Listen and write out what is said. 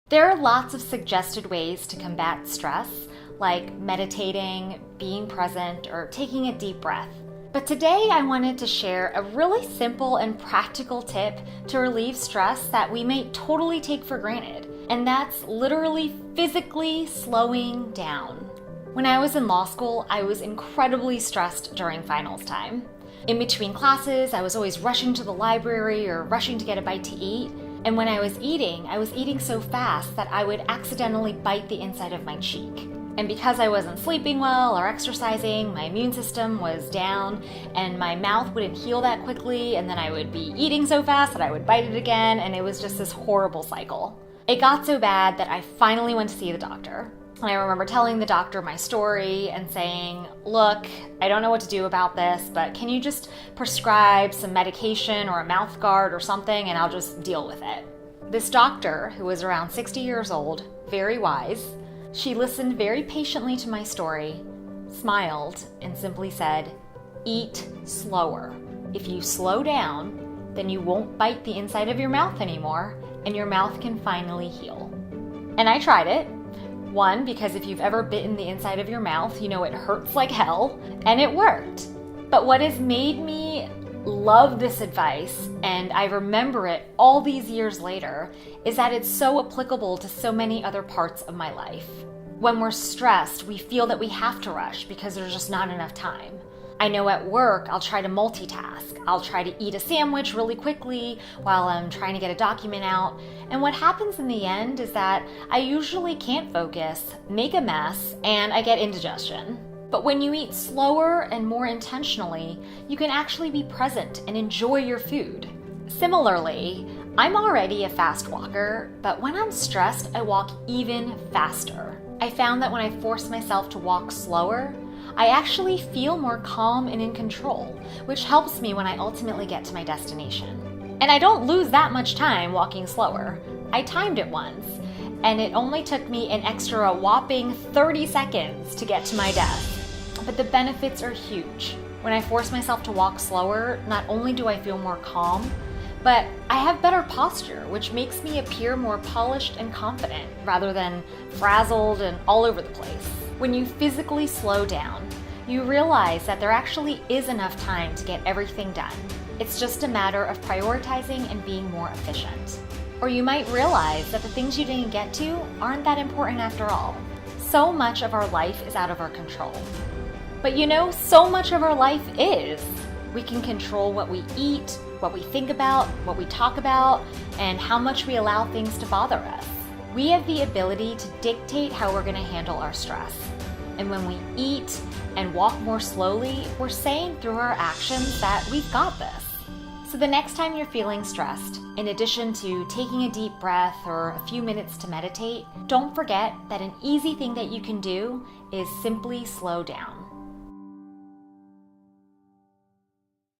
There are lots of suggested ways to combat stress, like meditating, being present, or taking a deep breath. But today I wanted to share a really simple and practical tip to relieve stress that we may totally take for granted, and that's literally physically slowing down. When I was in law school, I was incredibly stressed during finals time. In between classes, I was always rushing to the library or rushing to get a bite to eat. And when I was eating so fast that I would accidentally bite the inside of my cheek. And because I wasn't sleeping well or exercising, my immune system was down and my mouth wouldn't heal that quickly, and then I would be eating so fast that I would bite it again, and it was just this horrible cycle. It got so bad that I finally went to see the doctor. And I remember telling the doctor my story and saying, "Look, I don't know what to do about this, but can you just prescribe some medication or a mouth guard or something, and I'll just deal with it." This doctor, who was around 60 years old, very wise, she listened very patiently to my story, smiled, and simply said, "Eat slower. If you slow down, then you won't bite the inside of your mouth anymore, and your mouth can finally heal." And I tried it. One, because if you've ever bitten the inside of your mouth, you know it hurts like hell, and it worked. But what has made me love this advice, and I remember it all these years later, is that it's so applicable to so many other parts of my life. When we're stressed, we feel that we have to rush because there's just not enough time. I know at work, I'll try to multitask. I'll try to eat a sandwich really quickly while I'm trying to get a document out. And what happens in the end is that I usually can't focus, make a mess, and I get indigestion. But when you eat slower and more intentionally, you can actually be present and enjoy your food. Similarly, I'm already a fast walker, but when I'm stressed, I walk even faster. I found that when I force myself to walk slower, I actually feel more calm and in control, which helps me when I ultimately get to my destination. And I don't lose that much time walking slower. I timed it once, and it only took me an extra whopping 30 seconds to get to my desk. But the benefits are huge. When I force myself to walk slower, not only do I feel more calm, but I have better posture, which makes me appear more polished and confident rather than frazzled and all over the place. When you physically slow down, you realize that there actually is enough time to get everything done. It's just a matter of prioritizing and being more efficient. Or you might realize that the things you didn't get to aren't that important after all. So much of our life is out of our control. But so much of our life is. We can control what we eat, what we think about, what we talk about, and how much we allow things to bother us. We have the ability to dictate how we're going to handle our stress. And when we eat and walk more slowly, we're saying through our actions that we've got this. So the next time you're feeling stressed, in addition to taking a deep breath or a few minutes to meditate, don't forget that an easy thing that you can do is simply slow down.